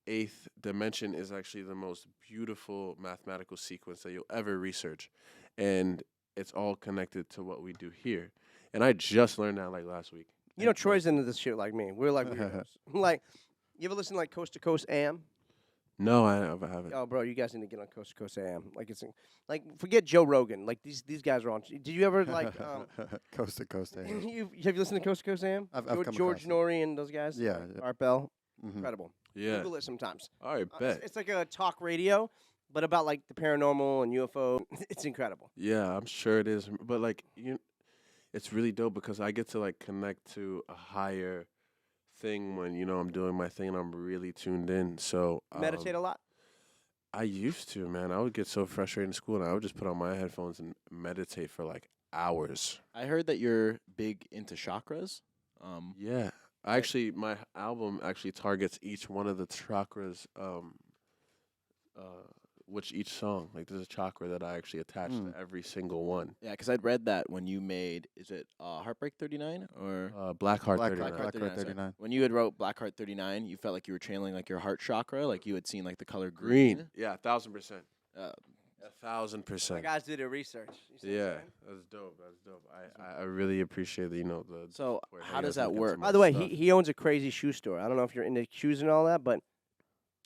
eighth dimension is actually the most beautiful mathematical sequence that you'll ever research, and it's all connected to what we do here. And I just learned that like last week. You know, Troy's into this shit like me. We're like weirdos. Like, you ever listen to like Coast to Coast AM? No, I haven't. Oh, bro, you guys need to get on Coast to Coast AM. Like like forget Joe Rogan. Like these guys are on. Did you ever like Coast to coast. have you listened to Coast to Coast AM? I've George, come George across it. Norrie and those guys. Yeah, Like, yeah. Art Bell, Mhm. incredible. Yeah. Google it sometimes. All right, It's, bet. it's like a talk radio, but about like the paranormal and UFO. It's incredible. Yeah, I'm sure it is. But like it's really dope because I get to like connect to a higher thing when I'm doing my thing and I'm really tuned in. So Meditate a lot. I used to, man. I would get so frustrated in school and I would just put on my headphones and meditate for like hours. I heard that you're big into chakras. Yeah. My album actually targets each one of the chakras, which each song, like there's a chakra that I actually attach to every single one. Yeah, because I'd read that when you made, is it Heartbreak 39 or Black Heart Black 39. Heart. sorry. 39. When you had wrote Black Heart 39, you felt like you were channeling like your heart chakra, like you had seen like the color Green. green. Yeah, 1,000%. Uh, 1,000%. My guys did their research. You see what I'm Yeah, saying? that's dope. That's dope. I really appreciate the the. So where how you does guys that look into work? my By the way, stuff. he owns a crazy shoe store. I don't know if you're into shoes and all that, but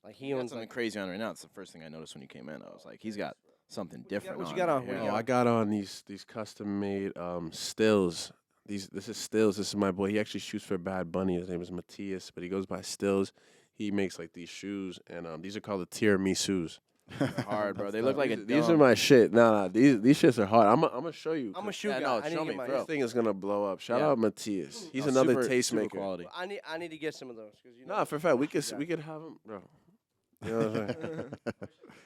like he He got owns something like crazy on right now. It's the first thing I noticed when you came in. I was like, he's got something different. what you got on? right What you here. I got on these custom made stills. This is Stills. This is my boy. He actually shoots for Bad Bunny. His name is Matthias, but he goes by Stills. He makes like these shoes, and these are called the tiramisus. Hard, bro. They look like a These are dome. my shit. Nah, these shits are hard. I'm gonna show you. I'm a 'cause shoe Yeah, guy. no, I need show to me, get my bro. This thing is gonna blow up. Shout Yeah. out Matthias. He's Oh, another super tastemaker. quality. I need to get some of those because Nah, for a fact, we could have him, bro. You know what I'm saying?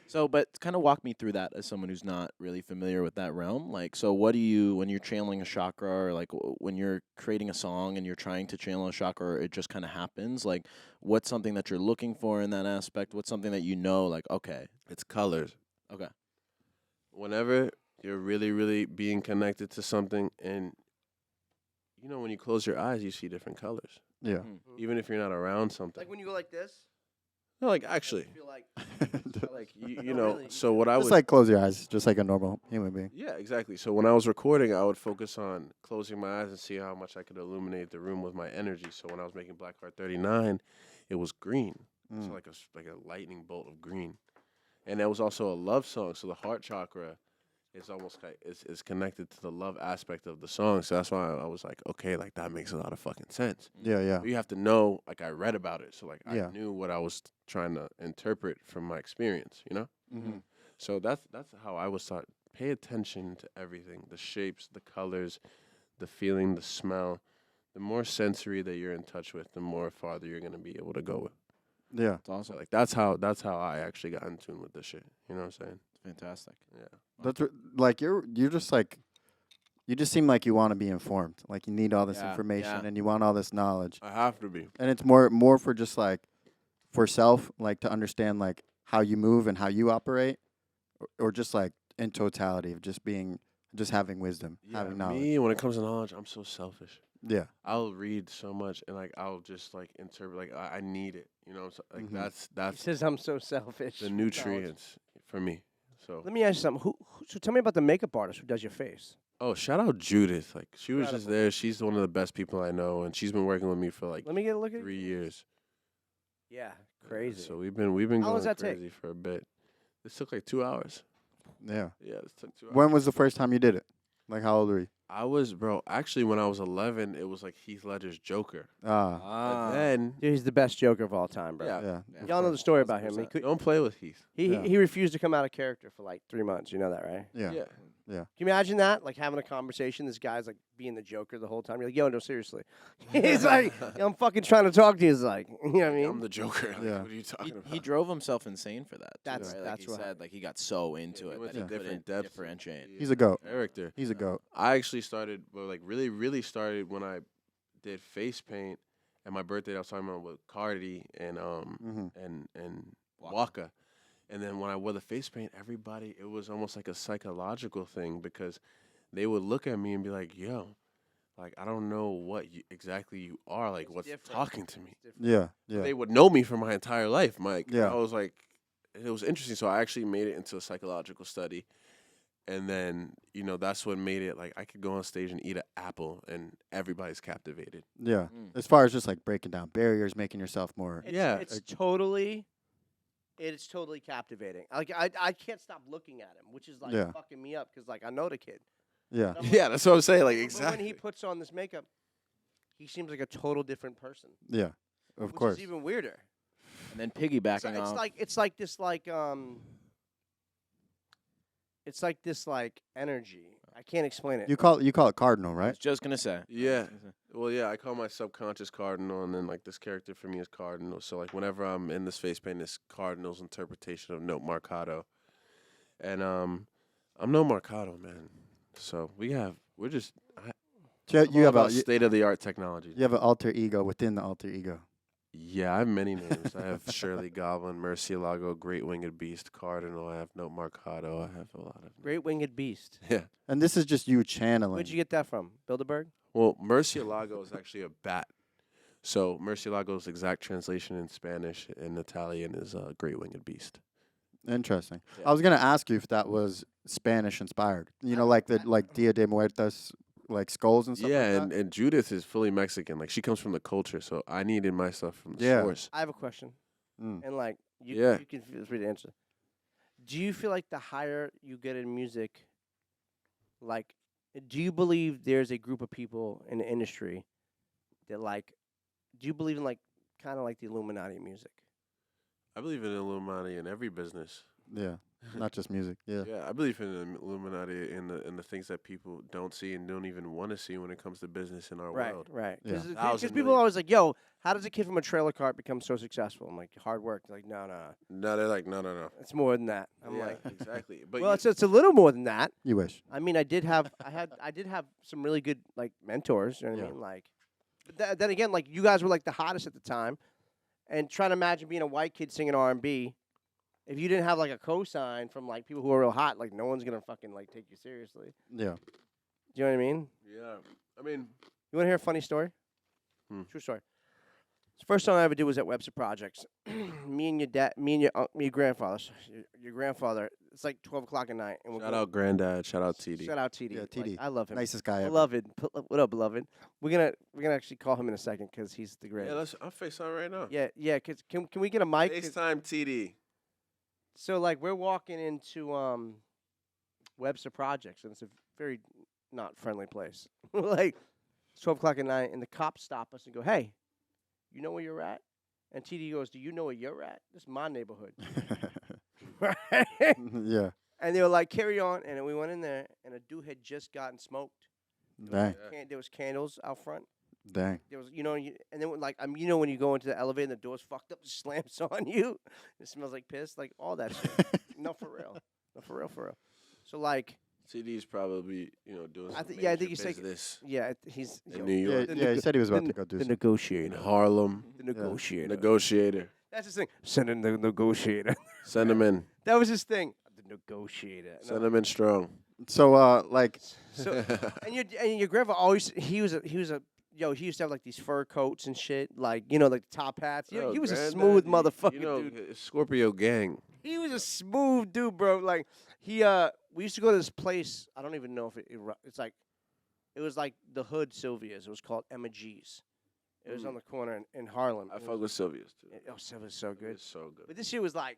So, but kind of walk me through that as someone who's not really familiar with that realm. Like, so what do you, when you're channeling a chakra or like when you're creating a song and you're trying to channel a chakra, or it just kind of happens? Like, what's something that you're looking for in that aspect? What's something that you know, like, okay, It's colors. okay. Whenever you're really, really being connected to something, and when you close your eyes, you see different colors. Yeah. Even if you're not around something. like when you go like this. No, like actually, I feel like like you No, know. really. So what I Just would like close your eyes, just like a normal human being. Yeah, exactly. So when I was recording, I would focus on closing my eyes and see how much I could illuminate the room with my energy. So when I was making Black Heart 39, it was green. So like a lightning bolt of green. And that was also a love song. So the heart chakra is almost like is connected to the love aspect of the song. So that's why I was like, okay, like that makes a lot of fucking sense. Yeah, yeah. But you have to know, like I read about it. So like Yeah. I knew what I was trying to interpret from my experience, Mm-hmm. So that's how I was taught. Pay attention to everything, the shapes, the colors, the feeling, the smell. The more sensory that you're in touch with, the more farther you're gonna be able to go with. Yeah. It's awesome. So like that's how I actually got in tune with this shit. You know what I'm saying? Fantastic. Yeah. That's like you're just like you just seem like you want to be informed. Like you need all this Yeah, information yeah. and you want all this knowledge. I have to be. And it's more for just like for self, like to understand like how you move and how you operate, or just like in totality of just being just having wisdom, having knowledge. Me, when it comes to knowledge, I'm so selfish. Yeah. I'll read so much and like I'll just like interpret like I need it. You know, so, like Mhm. He that's says I'm so selfish. the Knowledge. nutrients for me. So Let me ask you something. So tell me about the makeup artist who does your face. shout out Judith. Like she was just Incredible. there. She's one of the best people I know, and she's been working with me for like Let me get a look at 3 years. Yeah, crazy. So we've been How long going does that take? crazy for a bit. This took like 2 hours. Yeah. Yeah, this took 2 hours. When was the first time you did it? Like, how old were you? I was, bro, actually when I was 11, it was like Heath Ledger's Joker. Ah. And then Dude, he's the best Joker of all time, bro. Yeah. Yeah. Y'all know the story about him. 100%. don't play with Heath. Yeah. He refused to come out of character for like 3 months. You know that, right? Yeah. Can you imagine that? Like having a conversation, this guy's like being the Joker the whole time. You're like, yo, no, seriously. He's like, I'm fucking trying to talk to you. He's like, you know what I mean? I'm the Joker. Like, Yeah. what are you talking about? He drove himself insane for that. Too, That's- right? that's like he what said. Like he got so into he it went that to he different couldn't depths. differentiate. He's a goat. Character. He's a goat. I actually started, well, like really started when I did face paint at my birthday. I was talking about with Cardi and Mm-hmm. and Waka. And then when I wore the face paint, everybody, it was almost like a psychological thing because they would look at me and be like, yo, like, I don't know what exactly you are. Like, It's what's different. talking to me? Yeah. Yeah. They would know me for my entire life, Mike. Yeah. I was like, it was interesting. So I actually made it into a psychological study. And then, that's what made it like I could go on stage and eat an apple and everybody's captivated. Yeah. Mm. As far as just like breaking down barriers, making yourself more. Yeah. It's totally captivating. Like I can't stop looking at him, which is like Yeah. fucking me up because like I know the kid. Yeah. I'm like- Yeah, that's what I'm saying. Like, But exactly. when he puts on this makeup, he seems like a total different person. Yeah. Of which course. is even weirder. And then So piggybacking it's off. like it's like this like energy. I can't explain it. You call it Cardinal, I right? was just gonna say. Yeah. Well, yeah, I call my subconscious Cardinal, and then like this character for me is Cardinal. So like whenever I'm in this face paint, it's Cardinal's interpretation of Note Marcato, and I'm no Marcato, man. So we're just You have a state of the art technology. you have an alter ego within the alter ego. Yeah, I have many names. I have Shirley Goblin, Murcielago, Great Winged Beast, Cardinal. I have Note Marcato. I have a lot of. Great Winged Beast. Yeah. And this is just you channeling. Where'd you get that from? Bilderberg? Well, Murcielago is actually a bat. So Murcielago's exact translation in Spanish and Italian is Great Winged Beast. Interesting. Yeah. I was gonna ask you if that was Spanish inspired. You know, like the Dia de Muertos, like skulls and stuff. Yeah, like and, that? and Judith is fully Mexican. Like she comes from the culture, so I needed my stuff from the Yeah. source. I have a question. Mm. And like Yeah. you can feel free to answer. Do you feel like the higher you get in music, like do you believe there's a group of people in the industry that like do you believe in like kind of like the Illuminati music? I believe in Illuminati in every business. Yeah, not just music. Yeah. Yeah, I believe in the Illuminati in the things that people don't see and don't even want to see when it comes to business in our Right, world. right. Yeah. Because Thousand people million. are always like, "Yo, how does a kid from a trailer park become so successful?" I'm like, "Hard work." They're like, no, No, they're like, no. it's more than that. I'm Yeah, like, exactly. But well, it's a little more than that. You wish. I mean, I did have some really good like mentors. You know what Yeah. I mean? Like, but then again, like you guys were like the hottest at the time, and trying to imagine being a white kid singing R&B. If you didn't have like a cosign from like people who are real hot, like no one's gonna fucking like take you seriously. Yeah. Do you know what I mean? yeah, I mean, You want to hear a funny story? True story. The first song I ever did was at Webster Projects. Me and your grandfather. Your grandfather. It's like 12 o'clock at night. And shout out Granddad, shout out TD. Shout out TD. Yeah, Like, TD. I love him. Nicest guy ever. Beloved. What up, beloved? We're gonna actually call him in a second because he's the Yeah, greatest. I'll FaceTime right now. Yeah. Cause can we get a mic? 'Cause- FaceTime TD. So like we're walking into Webster Projects and it's a very not friendly place. Like it's 12 o'clock at night and the cops stop us and go, "Hey, you know where you're at?" And TD goes, "Do you know where you're at? This is my neighborhood." Right? Yeah. And they were like, "Carry on." And then we went in there and a dude had just gotten smoked. Dang. There was candles out front. Dang. There was, and then like, when you go into the elevator and the door's fucked up, it slams on you. It smells like piss, like all that shit. No, for real. No, for real. So like, TD's probably, doing I some think- yeah, I major think he's taking- business yeah, he's in New York. Yeah, he said he was about the, to go do the some. In negotiator. Harlem. The negotiator. Negotiator. That's his thing. Send in the negotiator. Send him in. That was his thing. The negotiator. Send him in strong. So like So and your grandpa always he used to have like these fur coats and shit, like like the top hats. Yo, He was a granddad, smooth motherfucker, you know, dude. Scorpio gang. He was a smooth dude, bro. Like we used to go to this place. I don't even know if it's like it was like the hood Sylvia's. It was called Emma G's. It was on the corner in Harlem. I fuck with Sylvia's too. Oh, Sylvia's so good. It's so good. But this shit was like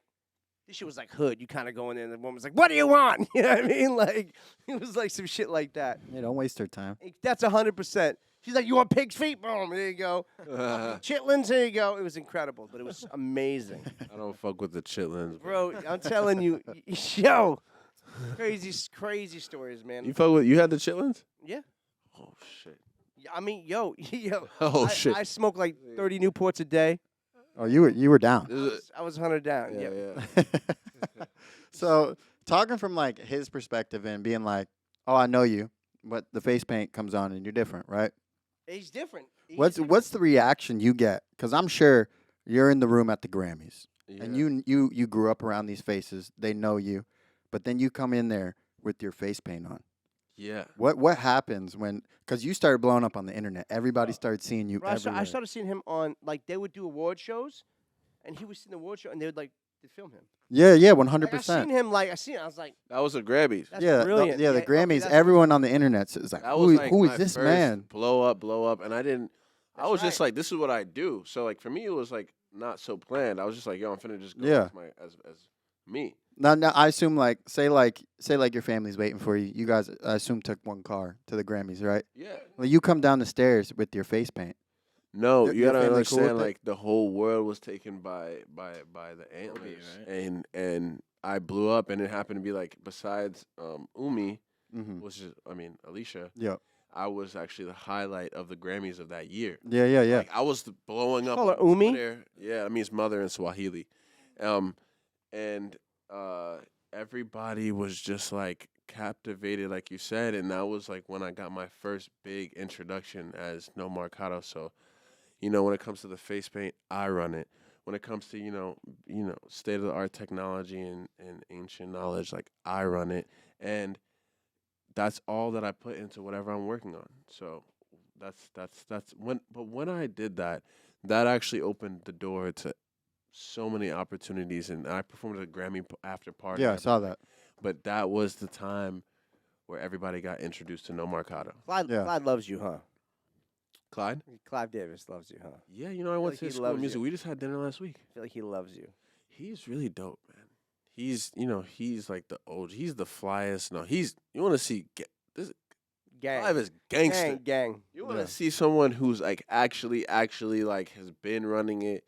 hood. You kind of go in there and the woman's like, "What do you want?" You know what I mean? Like it was like some shit like that. yeah, don't waste her time. That's 100%. She's like, "You want pig's feet? Boom, there you go. Chitlins, there you go." It was incredible, but it was amazing, I don't fuck with the chitlins, bro. I'm telling you, yo, crazy stories, man. You had the chitlins? Yeah. Oh shit. I mean, yo. Oh shit. I smoke like 30 Newports a day. Oh, you were down. I was 100 down. Yeah, Yeah. yeah. So talking from like his perspective and being like, oh, I know you, but the face paint comes on and you're different, right? He's different. What's the reaction you get? Because I'm sure you're in the room at the Grammys and you grew up around these faces. They know you, but then you come in there with your face paint on. Yeah. What happens when? Because you started blowing up on the internet. Everybody started seeing you Bro, everywhere. I started seeing him on they would do award shows, and he was in the award show, and they'd film him. Yeah, 100%. Like, I seen it. I was like, That was the Grammys. that's yeah, brilliant. the okay, Grammys. that's- Everyone on the internet is like, That was like who my is this first man? blow up, and I didn't. I That's was just right. like, this is what I do. So like for me, it was like not so planned. I was just like, yo, I'm finna just go Yeah. as me. Now, I assume say your family's waiting for you. You guys, I assume, took one car to the Grammys, right? Yeah. Well, you come down the stairs with your face paint. No, Your- you your gotta family cool understand. with it? Like the whole world was taken by the antlers, right? and I blew up, and it happened to be like besides Umi, Mm-hmm. which is Alicia. Yeah. I was actually the highlight of the Grammys of that year. Yeah. Like I was blowing up. Call her on Umi? Twitter. Yeah, that means mother in Swahili. And everybody was just like captivated, like you said, and that was like when I got my first big introduction as No Marcato. So, when it comes to the face paint, I run it. When it comes to state of the art technology and ancient knowledge, like I run it, and that's all that I put into whatever I'm working on. So that's when I did that, that actually opened the door to so many opportunities, and I performed at a Grammy after party. Yeah, I saw that. But that was the time where everybody got introduced to No Marcato. Clyde loves you, huh? Clyde? Clive Davis loves you, huh? Yeah, I went like to he his school of loves music. you. We just had dinner last week. I feel like he loves you. He's really dope, man. He's like the old. He's the flyest. No, you want to see this. Gang. Clive is gangster. Gang. You want to Yeah. see someone who's like actually like has been running it.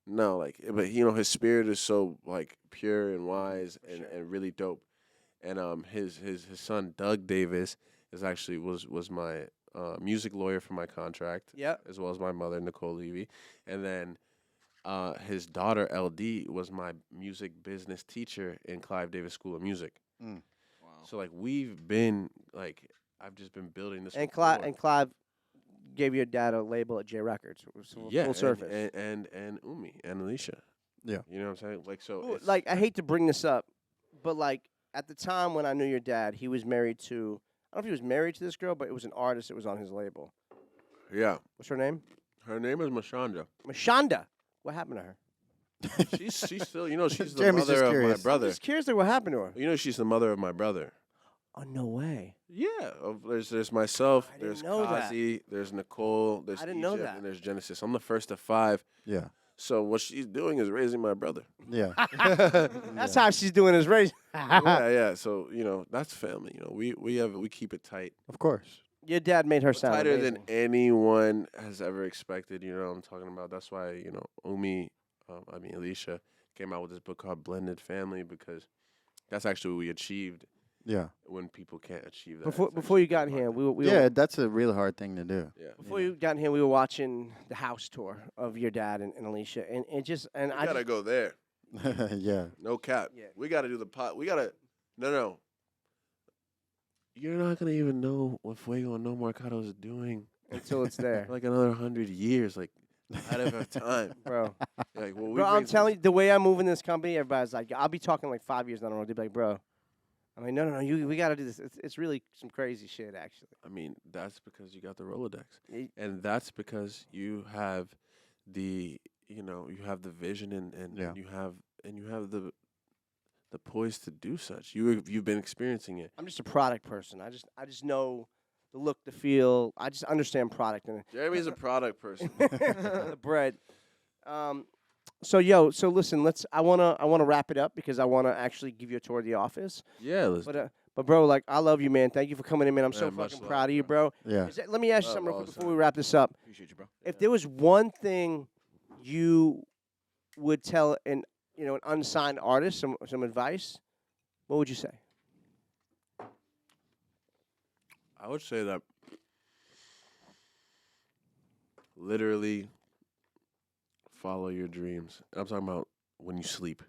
No, like, but his spirit is so like pure and wise and really dope. And his son Doug Davis is actually was my music lawyer for my contract, Yep. as well as my mother Nicole Levy, and then his daughter LD was my music business teacher in Clive Davis School of Music. Mm. Wow. So like we've been like I've just been building this. And rapport. Clive gave your dad a label at J Records. It was full surface. and Umi and Alicia. Yeah. You know what I'm saying? Like so. Ooh, it's- like I hate to bring this up, but like at the time when I knew your dad, he was married to I don't know if he was married to this girl, but it was an artist that was on his label. Yeah. What's her name? Her name is Mashanda. Mashonda. What happened to her? She's still she's the Jeremy's just mother of my curious. I'm brother. just curious, like, what happened to her? She's the mother of my brother. Oh no way. Yeah, there's myself, I didn't there's know that. Kazi, there's Nicole, there's I didn't know Egypt, that. and there's Genesis. I'm the first of 5. Yeah. So what she's doing is raising my brother. Yeah. That's how she's doing his race. yeah. So that's family. We keep it tight, Of course. Your dad made her sound tighter amazing. than anyone has ever expected. You know what I'm talking about. That's why Umi, Alicia came out with this book called Blended Family, because that's actually what we achieved Yeah. when people can't achieve that. Before It's before you actually got pretty here, hard. we Yeah, were, that's a really hard thing to do. Yeah. before you got here, we were watching the house tour of your dad and Alicia, and it just and We I gotta just, go there. Yeah. No cap. Yeah. We gotta do the pot. We gotta. No. You're not gonna even know what Fuego and No Marcato is doing until it's there, for like another 100 years. Like, I don't have time. bro. Like, well, Bro, I'm telling you, the way I move in this company, everybody's like, I'll be talking like 5 years down the road. They'll be like, bro, I'm like, no, we got to do this. It's really some crazy shit, actually. I mean, that's because you got the Rolodex, Ye- and that's because you have the you have the vision and Yeah. you have the poise to do such. You've been experiencing it. I'm just a product person. I just know the look, the feel. I just understand product and Jeremy's a product person. the bread. So listen, I wanna wrap it up because I wanna actually give you a tour of the office. Yeah, let's. But bro, like I love you, man. Thank you for coming in, man. I'm so Man, much fucking love, proud of you, bro. Yeah. Let me ask you Love something real all quick the before we time. wrap this up. Appreciate you, bro. If there was one thing you would tell an unsigned artist some advice, what would you say? I would say that literally follow your dreams. I'm talking about when you sleep.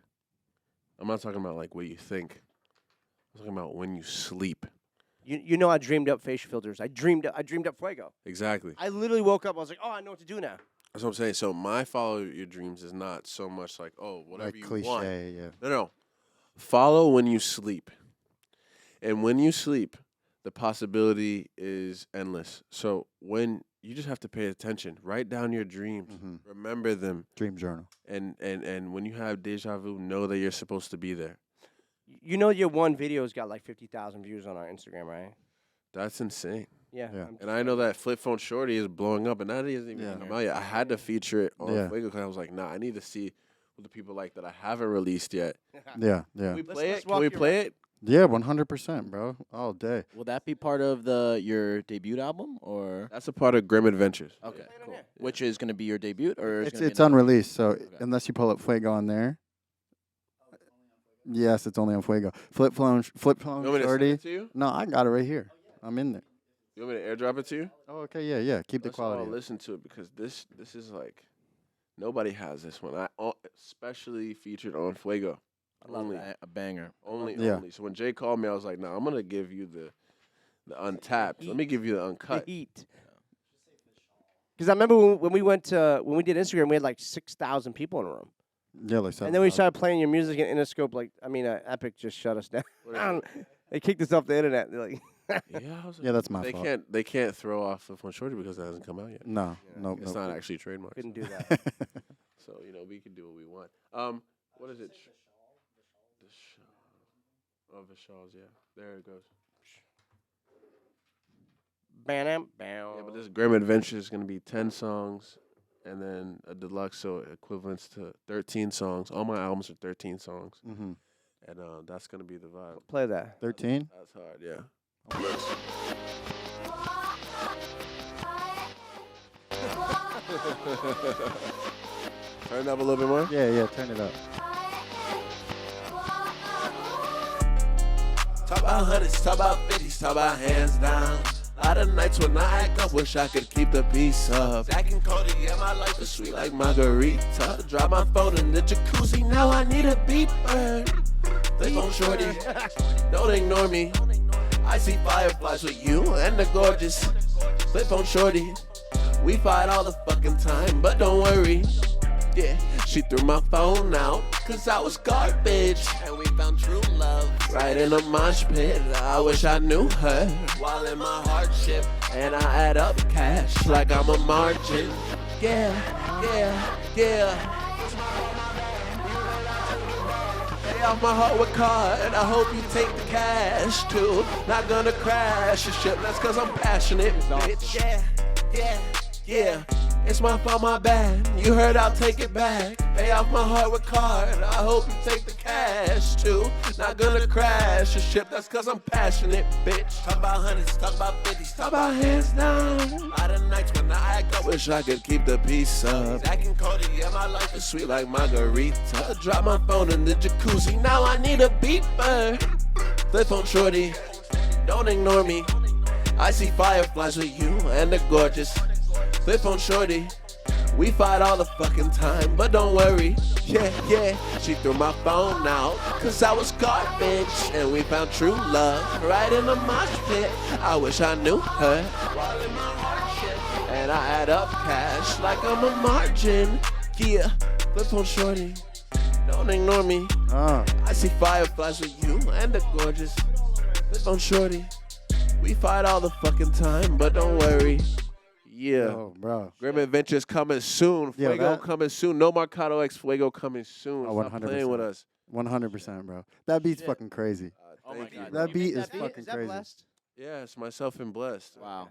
I'm not talking about like what you think. I'm talking about when you sleep. You know I dreamed up facial filters. I dreamed up FWAYGO. Exactly. I literally woke up. I was like, oh, I know what to do now. That's what I'm saying. So my follow your dreams is not so much like, oh, whatever Like you cliche, want. yeah. No. Follow when you sleep. And when you sleep, the possibility is endless. So when you just have to pay attention, write down your dreams, Mm-hmm. remember them, Dream journal. and when you have deja vu, know that you're supposed to be there. You know your one video's got like 50,000 views on our Instagram, right? That's insane. Yeah. Yeah. I'm And I know that Flip Phone Shorty is blowing up, and that isn't even Yeah. come out yet. I had to feature it on Yeah. FWAYGO because I was like, nah, I need to see what the people like that I haven't released yet. Yeah, Can yeah. we Let's- play let's it? Can we walk you play around. it? Yeah, 100%, bro. All day. Will that be part of your debut album or? That's a part of Grim Adventures. Okay, Play it on cool. here. Which is going to be your debut or? It's gonna be it's another- unreleased, so Okay. unless you pull up Fuego on there. Yes, it's only on Fuego. Flip phone You want me to send shorty. it to you? No, I got it right here. I'm in there. You want me to airdrop it to you? Oh, okay, yeah. Keep the Let's all quality. up. listen to it because this is like nobody has this one. Especially featured on FWAYGO. I love Only. that. A banger. Only. Yeah. So when Jay called me, I was like, "Nah, I'm gonna give you the untapped. Let me give you the uncut." The heat. Because I remember when we did Instagram, we had like 6,000 people in a room. Yeah, like And then we 7,000. started playing your music in Interscope. Epic just shut us down. They kicked us off the internet. They're like, Yeah, I was like, Yeah, that's my fault. They can't throw off Flip Phone Shorty because that hasn't come out yet. No, no, It's not actually trademarked. couldn't do that. So we can do what we want. What is it? Oh, Vishal's, yeah. There it goes. Bam, Yeah, but this Grim Adventure is gonna be 10 songs, and then a deluxe, so equivalents to 13 songs. All my albums are 13 songs, Mm-hmm. and that's gonna be the vibe. Play that. 13? That's hard, yeah. Turn it up a little bit more. Yeah, turn it up. Talk about hundreds, talk about 50s, talk about hands down. A lot of nights when I act up, wish I could keep the peace up. Zach and Cody, yeah, my life is sweet like margarita. Drop my phone in the jacuzzi, now I need a beeper. Flip phone shorty, don't ignore me. I see fireflies with you and the gorgeous. Flip phone shorty, we fight all the fucking time, but don't worry. Yeah, she threw my phone out, cause I was garbage. And we found true love, right in a mosh pit. I wish I knew her, while in my hardship. And I add up cash like I'm a margin. Yeah. Pay off my heart with card, I hope you take the cash too. Not gonna crash your ship, that's cause I'm passionate, bitch. Yeah. It's my fault, my bad. You heard I'll take it back. Pay off my heart with card. I hope you take the cash too. Not gonna crash your ship, that's cause I'm passionate, bitch. Talk about hundreds, talk about 50s, talk about hands down. A lot of nights when I act up, wish I could keep the peace up. Zach and Cody, yeah, my life is sweet like margarita. Drop my phone in the jacuzzi, now I need a beeper. Flip phone shorty, don't ignore me. I see fireflies with you and the gorgeous. Flip phone shorty, we fight all the fucking time, but don't worry. Yeah, she threw my phone out, cause I was garbage. And we found true love, right in the mosh pit. I wish I knew her, while in my hardship. And I add up cash like I'm a margin. Yeah, flip phone shorty, don't ignore me. I see fireflies with you and the gorgeous. Flip on shorty. We fight all the fucking time, but don't worry. Yeah. Oh, bro. Grim Adventures coming soon. Yo, Fuego that- coming soon. No Marcato X Fuego coming soon. Oh, Stop playing with 100%. us. 100%, bro. That beat's Shit. fucking crazy. Oh my Thank you, God. bro. That You beat made is that beat? fucking Is that crazy. blessed? Yeah, it's myself and Blessed. Wow.